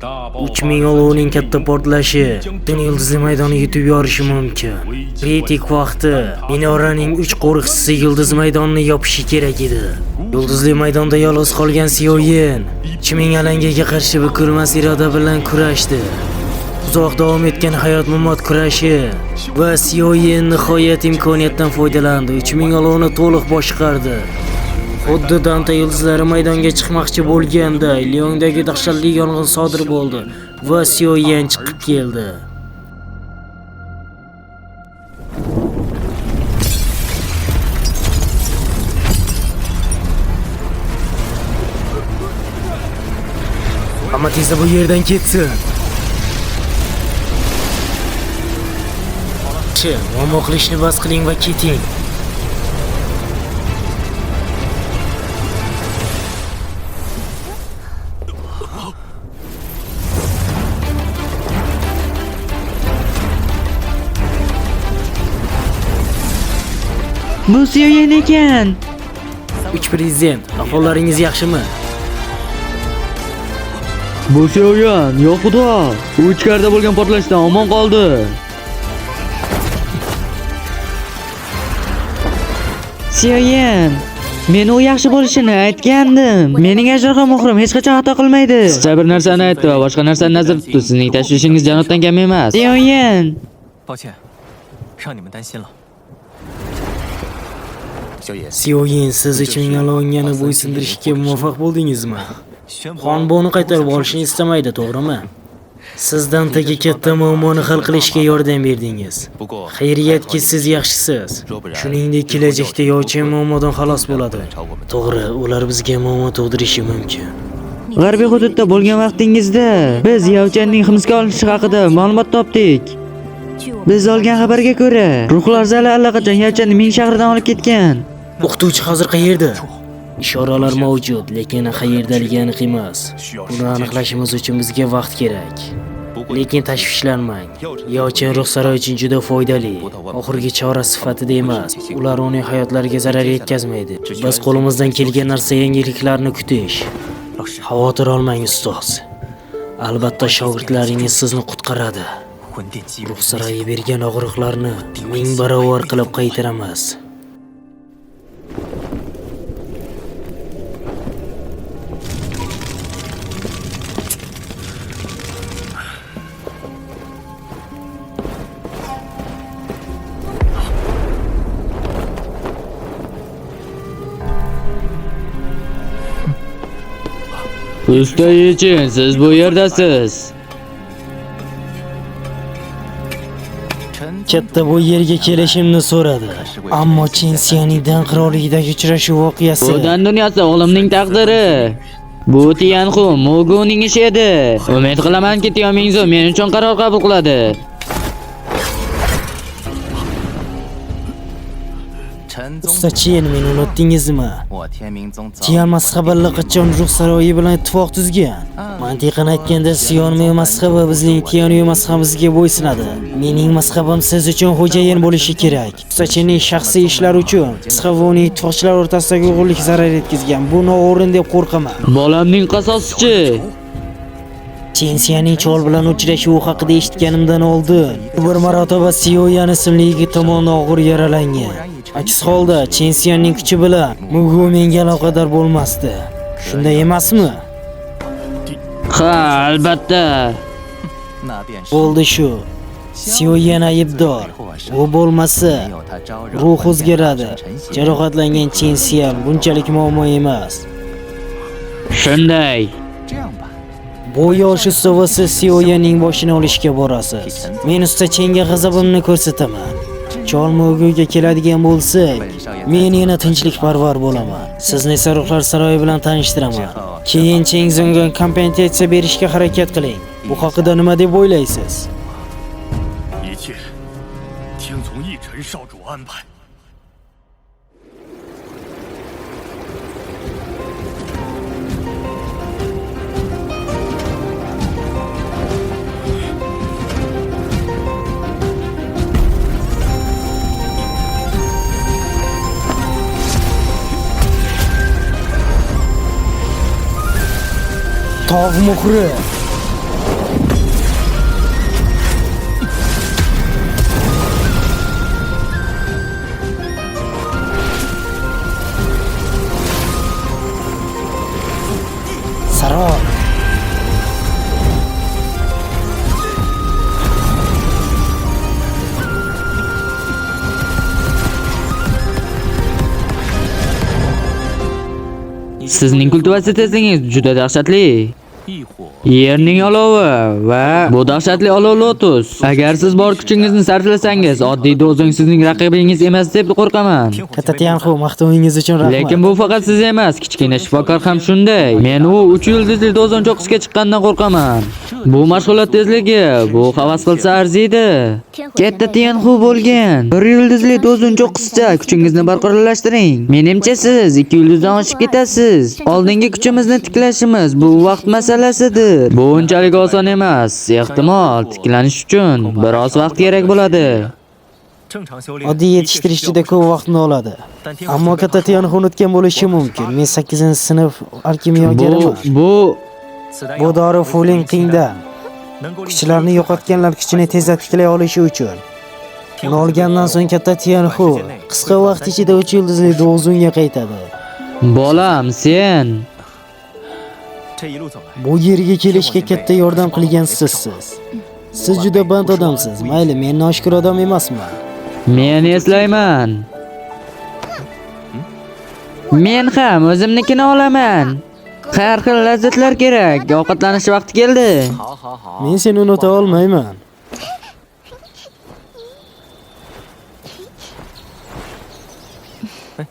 3000 olovning katta portlashi butun yulduzli maydonni yutib yuborishi mumkin. Kritik vaqti minoraning 3 qo'riqchisi yulduz maydonini yopishi kerak edi. Yulduzli maydonda yolg'iz qolgan Sioyen 3000 alangaga qarshi bukilmas iroda bilan kurashdi. Uzoq davom etgan hayot-mamot kurashi va Sioyen nihoyat imkoniyatdan foydalandi. 3000 olovni to'liq boshqardi. Xuddi Danta yulduzlari maydonga chiqmoqchi bo'lganda Leondagi dahshatli yong'in sodir bo'ldi va Sioyen chiqib keldi. Hamma tezda bu yerdan ketsin. Muammo qilishni bas qiling va keting. Bu Sioyen ekan. 3 prezident, ahvollaringiz yaxshimi? Bu Sioyen, yo xudo. U ichkarida bo'lgan portlashdan omon qoldi. Sioyen, men u yaxshi bo'lishini aytgandim. Mening ajdarho muhrim hech qachon xato qilmaydi. Sizcha bir narsani aytdi va boshqa narsani nazarda tutdi. Sizning tashvishingiz janotdan kam emas. Sioyen. 抱歉，让你们担心了。 Sioyen, siz 3000 olovni bo'ysundirishga muvaffaq bo'ldingizmi? Xon buni qaytarib olishni istamaydi, to'g'rimi? Siz Dantaga katta muammoni hal qilishga yordam berdingiz. Xayriyatki, siz yaxshisiz. Shuningdek, kelajakda Yochen muammodan xalos bo'ladi. To'g'ri, ular bizga muammo tug'dirishi mumkin. G'arbiy hududda bo'lgan vaqtingizda biz Yovchanning hibsga olinishi haqida ma'lumot topdik. Biz olgan xabarga ko'ra, ruhlar zali allaqachon Yovchanni Ming shahridan olib ketgan. O'qituvchi hozir qayerda? Ishoralar mavjud, lekin qayerdaligi aniq emas. Buni aniqlashimiz uchun bizga vaqt kerak. Lekin tashvishlanmang. Yochen ruh saroyi uchun juda foydali. Oxirgi chora sifatida emas, ular uning hayotlariga zarar yetkazmaydi. Biz qo'limizdan kelgan narsa yangiliklarni kutish. Xavotir olmang, ustoz. Albatta shogirdlaringiz sizni qutqaradi. Ruh saroyi bergan og'riqlarni 1000 barobar qilib qaytaramiz. Usta Yechen, siz bu yerdasiz. Katta bu yerga kelishimni so'radi. Ammo Chensiyaningdan qirolligidagi uchrashuv voqeasi. Budan dunyosi o'g'limning taqdiri. Bu Tianxu Moguning ishi edi. Umid qilamanki, Tianmingzu men uchun qaror qabul qiladi. Usta Chen, meni unutdingizmi? Tian mazhabalari qachon ruh saroyi bilan ittifoq tuzgan? Mantiqan aytganda, Sion mazhabi bizning Tian mazhabimizga bo'ysunadi. Mening mazhabim siz uchun xo'jayin bo'lishi kerak. Usta Chenning shaxsiy ishlari uchun mazhab va uning ittifoqchilar o'rtasidagi uyg'unlik zarar yetkazgan. Bu noo'rin deb qo'rqaman. Bolamning qasoschi. Chensiyaning chol bilan uchrashuvi haqida eshitganimdan oldin bir marotaba Sioyan ismli yigit tomonidan og'ir yaralangan. Aks holda Chensiyanning kuchi bilan Mugu menga aloqador bo'lmasdi. Shunday emasmi? Ha, albatta. Bo'ldi shu. Sioyan aybdor. U bo'lmasa, ruh o'zgaradi. Jarohatlangan Chensiyan bunchalik muammo emas. Shunday. Bu yosh usta va siz Sioyanning boshini olishga borasiz. Men usta Chenga g'azabimni ko'rsataman. Chol Muguga keladigan bo'lsak, men yana tinchlikparvar bo'laman. Sizni esa ruhlar saroyi bilan tanishtiraman. Keyin Chengzunga kompensatsiya berishga harakat qiling. Bu haqida nima deb o'ylaysiz? 一切听从义臣少主安排。 Tog' muhri. Sizning kultivatsiya tezligingiz juda dahshatli. 异火 Yerning olovi va bu dahshatli olov lotus. Agar siz bor kuchingizni sarflasangiz, oddiy dozong sizning raqibingiz emas deb qo'rqaman. Katta Tianxu, maqtovingiz uchun rahmat. Lekin bu faqat siz emas, kichkina shifokor ham shunday. Men u 3 yulduzli dozon cho'qqisiga chiqqandan qo'rqaman. Bu mashg'ulot tezligi, bu havas qilsa arziydi. Katta Tianxu bo'lgan. 1 yulduzli dozon cho'qqisicha kuchingizni barqarorlashtiring. Menimcha siz 2 yulduzdan oshib ketasiz. Oldingi kuchimizni tiklashimiz bu vaqt masalasidir. Bu unchalik oson emas. Ehtimol tiklanish uchun biroz vaqt kerak bo'ladi. 正常修炼 Oddiy yetishtirish juda ko'p vaqtni oladi. Ammo katta Tianxu unutgan bo'lishi mumkin. Men 8-sinf alkimiyogeriman. Bu Bu dori Fuling Qingdan. Kuchlarni yo'qotganlar kuchini tezda tiklay olishi uchun. Uni olgandan so'ng katta Tianxu qisqa vaqt ichida 3 yulduzli dozonga qaytadi. bolam, sen 这一路走来， Bu yerga kelishga katta yordam qilgan sizsiz. Siz juda band odamsiz. Mayli, men noshukr odam emasman. men eslayman. Men ham o'zimnikini olaman. Har xil lazzatlar kerak. Ovqatlanish vaqti keldi. 好好好， Men seni unuta olmayman.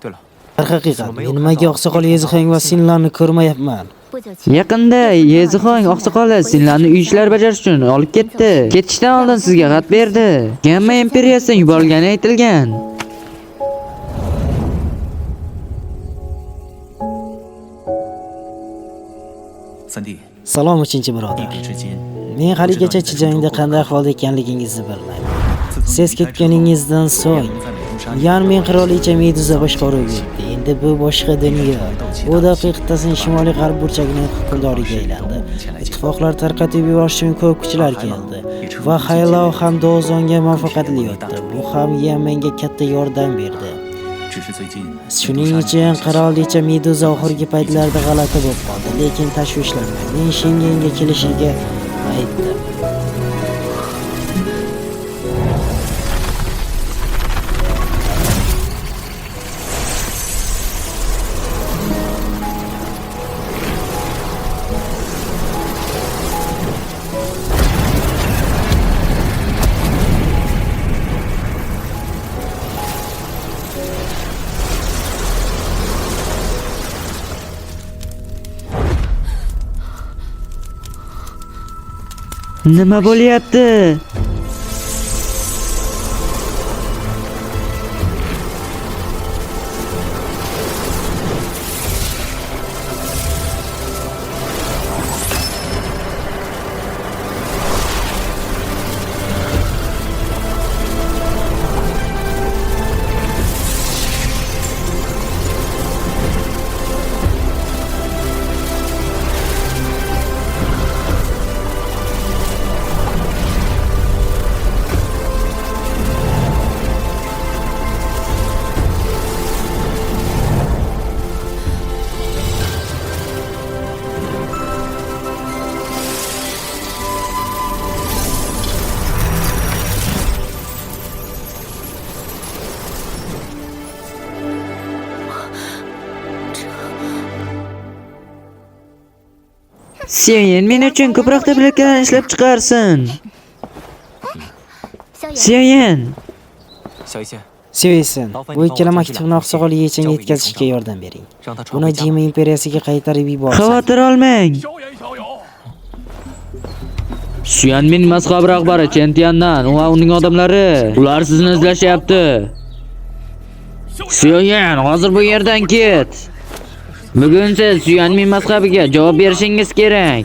对了， Haqiqat, men nimaga oqsoqol Yezixang va Sinlarni ko'rmayapman. 不久前， Yaqinda Yezixon oqsoqoli sinlarni uy ishlar bajarish uchun olib ketdi. Ketishdan oldin sizga xat berdi. Gamma imperiyasidan yuborilgani aytilgan. 三弟， Salom uchinchi 一 birodar. 笔至今， Men haligacha Chijangda qanday ahvolda ekanligingizni bilmayman. Siz ketganingizdan so'ng 在美杜莎 Yanmin qirolicha Meduza boshqaruvga o'tdi. Endi bu boshqa dunyo. Bu daqiqasin shimoliy g'arb burchagining hukmdoriga aylandi. Ittifoqlar tarqatib yuborish uchun ko'p kuchlar keldi va Haylao ham Dozonga muvaffaqiyatli o'tdi. Bu ham Yanminga katta yordam berdi. 只是最近 Shuning uchun qirolicha Meduza oxirgi paytlarda g'alati bo'lib qoldi, lekin tashvishlanmang. Men Shenganga kelishiga aytdim. Nima bo'lyapti? Xiaoyan men uchun ko'proq tabletkalarni ishlab chiqarsin. 萧炎， Xiaoyan, 小一仙， Seviysin, bu ikkala maktubni oqsoqol Yechanga yetkazishga yordam bering. 让他传 Buni 回家。 Jima imperiyasiga qaytarib yuborsin. xavotir olmang. 萧炎小友， Xuanmin mazhab rahbari Chentiandan va uning odamlari, ular sizni izlashyapti. Xiaoyan, hozir bu yerdan ket. Bugun siz Xuanmin mazhabiga javob berishingiz kerak.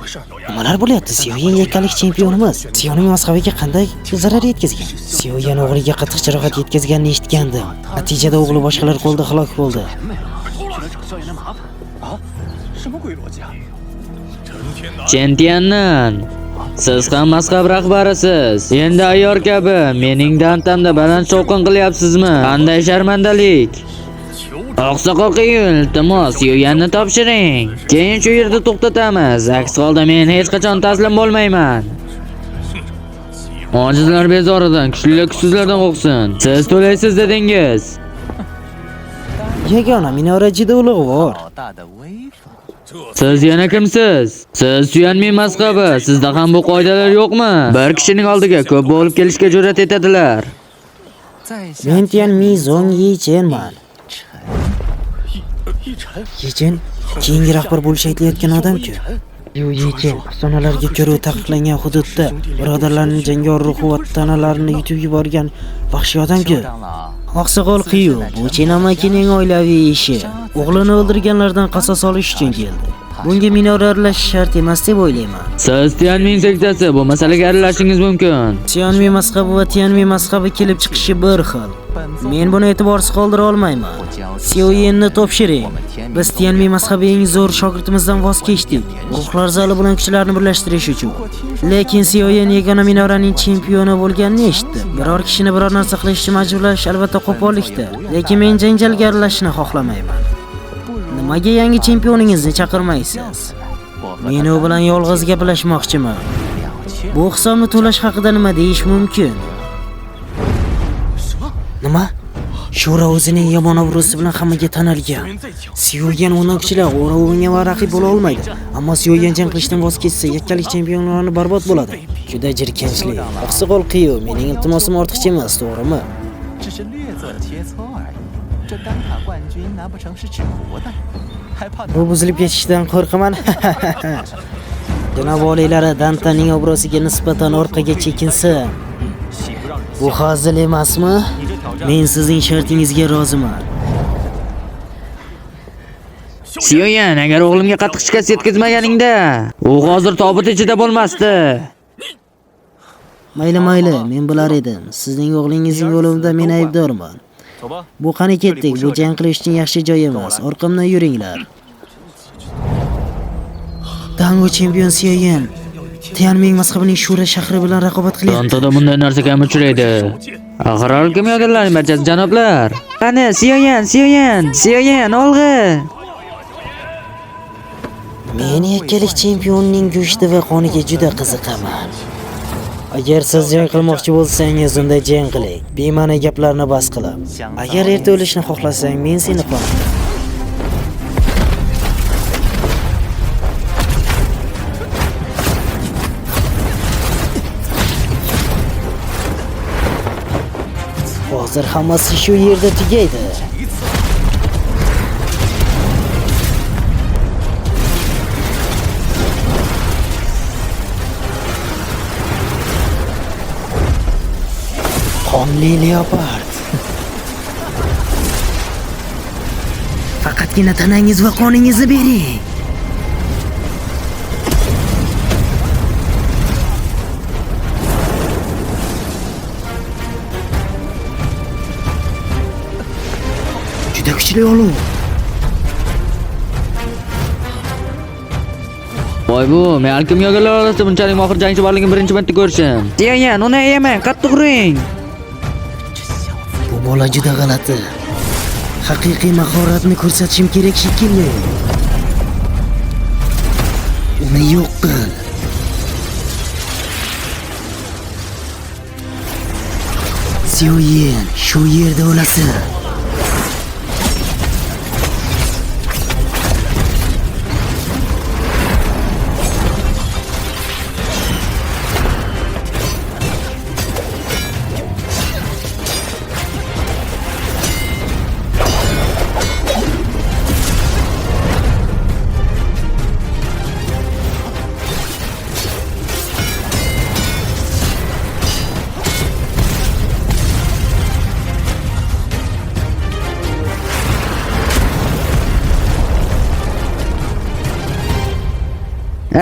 Nimalar bo'lyapti? Xiaoyan yakkalik chempionimiz. Xiaoyan mazhabiga qanday zarar yetkazgan? Xiaoyan o'g'liga qattiq jarohat yetkazganini eshitgandim. Natijada o'g'li boshqalar qo'lida halok bo'ldi. 什么鬼逻辑啊？ Chentiandan, siz ham mazhab rahbarisiz. Endi ayyor kabi mening dantamda baland shovqin qilyapsizmi? Qanday sharmandalik. Oqsoqol Qiyul, iltimos, Xiaoyanni topshiring. Keyin shu yerda to'xtatamiz. Aks holda men hech qachon taslim bo'lmayman. Ojizlar bezoridan, kuchlilar kuchsizlardan qo'rqsin. Siz to'laysiz dedingiz. Yagona minora juda ulug'vor. 好大的威风！ Siz yana kimsiz? Siz Suyanmin masxabi. Sizda ham bu qoidalar yo'qmi? Bir kishining oldiga ko'p bo'lib kelishga jur'at etadilar. 在下 Men Tianmi Zong Yichenman. 一晨， Yichen keyingi rahbar bo'lish aytilayotgan odam-ku. Yu Yichen afsonalarga ko'ra taqiqlangan hududda birodarlarning jangovar ruhi va tanalarini yutib yuborgan vahshiy odam-ku. 长老， Oqsoqol Qiyu bu Chen amakining oilaviy ishi. O'g'lini o'ldirganlardan qasos olish uchun keldi. Bunga minora aralashish shart emas deb o'ylayman. Siz Tianmin sektasi, bu masalaga aralashishingiz mumkin. Tianmi mazhabi va Tianmi mazhabi kelib chiqishi bir xil. Men buni e'tiborsiz qoldira olmayman. Sioyenni topshiring. Biz Tianmi mazhabi eng zo'r shogirdimizdan voz kechdik. Ruhlar zali bilan kuchlarni birlashtirish uchun. Lekin Sioyen yagona minoraning chempioni bo'lganini eshitdi. Biror kishini biror narsa qilishga majburlash albatta qo'pollikda. Lekin men janjalga aralashishni xohlamayman. Nimaga yangi chempioningizni chaqirmaysiz? Men u bilan yolg'iz gaplashmoqchiman. Bu hisobni to'lash haqida nima deyish mumkin? Nima? Shura o'zining yomon obro'si bilan hammaga tanilgan. Sioyen undan kuchliroq, o'rog'iga va raqib bo'la olmaydi. Ammo Sioyen jang qilishdan voz kechsa, yakkalik chempionlarni barbod bo'ladi. Juda jirkanchli. Oqsoqol Qiyu, mening iltimosim ortiqcha emas, to'g'rimi? 只是略作切磋而已。这单卡冠军难不成是纸糊的？还怕 Bu buzilib ketishidan qo'rqaman. Janob oliylari Dantaning obro'siga nisbatan orqaga chekinsin. Bu hazil emasmi? Men sizning shartingizga roziman. Sioyan, agar o'g'limga qattiq shikast yetkazmaganingda, u hozir tobut ichida bo'lmasdi. Mayli, men bilar edim. Sizning o'g'lingizning o'limida men aybdorman. 走吧。 Bu qani ketdik. Bu jang qilish uchun yaxshi joy emas. Orqamdan yuringlar. Dango chempion Sioyen Tianmin mazhabining Shura shahri bilan raqobat qilyapti. Tontoda bunday narsa kam uchraydi. Axir kimyogarlarning barchasi janoblar. Qani, Sioyan, olg'a. Men yakkalik chempionning go'shti va qoniga juda qiziqaman. Agar siz jang qilmoqchi bo'lsangiz, unda jang qiling. Bema'ni gaplarni bas qilib. Agar erta o'lishni xohlasang, men seni qo'naman. Hozir hammasi shu yerda tugaydi. Qonli leopard. Faqatgina tanangiz va qoningizni bering. Juda kuchli olov. Voy bu, men alkimyogarlar orasida bunchalik mohir jangchi borligini birinchi marta ko'rishim. Sioyan, uni yemang, qattiq uring. Bu bola juda g'alati. Haqiqiy mahoratni ko'rsatishim kerak shekilli. Uni yo'q qil. Sioyen, shu yerda o'lasan.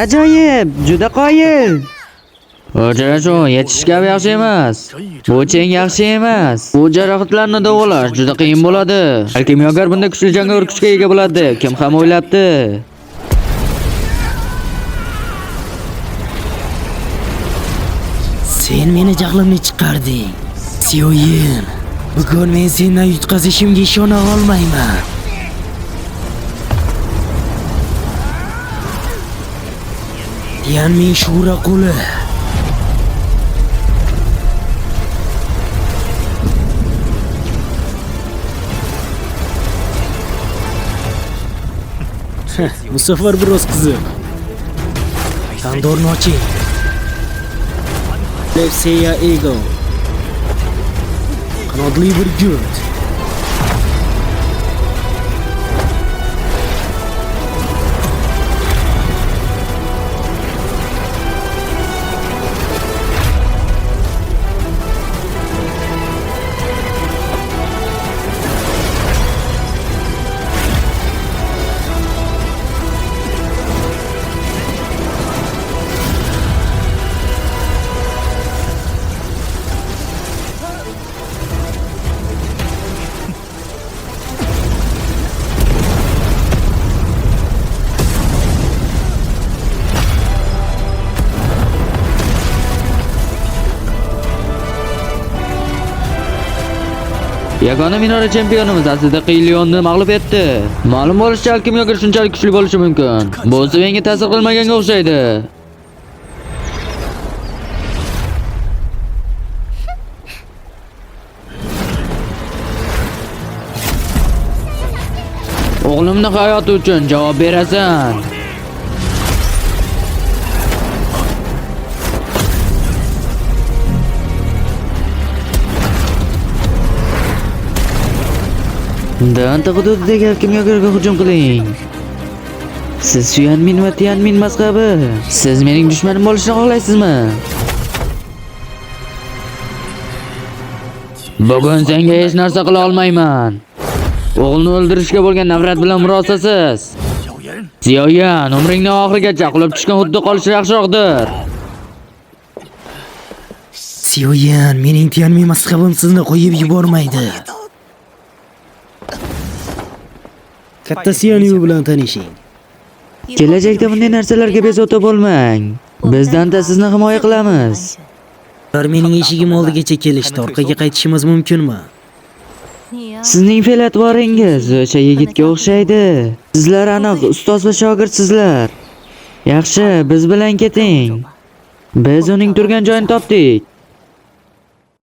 Ajoyib, juda qoyil. Uchrashuv yetishga yaxshi emas. Bu cheng yaxshi emas. Bu jarohatlarni davolash juda qiyin bo'ladi. Alkimyogar bunday kuchli jangovar kuchga ega bo'ladi. Kim ham o'ylabdi? Sen meni jahlimni chiqarding. Sioyen, bugun men sendan yutqazishimga ishona olmayman. Tianmin Shura quli. Bu sefer biroz qiziq. Tandorni oching. Lefseya Eagle. Qanotli bir gurt. Yagona minora chempionimiz aslida Qilionni mag'lub etdi. Ma'lum bo'lishicha, kimyogar shunchalik kuchli bo'lishi mumkin. Bu Svenga ta'sir qilmaganga o'xshaydi. O'g'limning hayoti uchun javob berasan. Danta hududidagi kimyogarga hujum qiling. Siz Suyanmin va Tianmin mazhabi. Siz mening dushmanim bo'lishni xohlaysizmi? Bugun senga hech narsa qila olmayman. O'g'ilni o'ldirishga bo'lgan nafrat bilan murosasiz. Xiaoyan, umringning oxirigacha qulab tushgan hududda qolish yaxshiroqdir. Xiaoyan, mening Tianmin mazhabim sizni qo'yib yubormaydi. Katta Xiaoyan bilan tanishing. Kelajakda bunday narsalarga bezovta bo'lmang. Biz Danta sizni himoya qilamiz. Ular mening eshigim oldigacha kelishdi. Orqaga qaytishimiz mumkinmi? Sizning fe'l-atvoringiz o'sha yigitga o'xshaydi. Sizlar aniq ustoz va shogirdsizlar. Yaxshi, biz bilan keting. Biz uning turgan joyini topdik.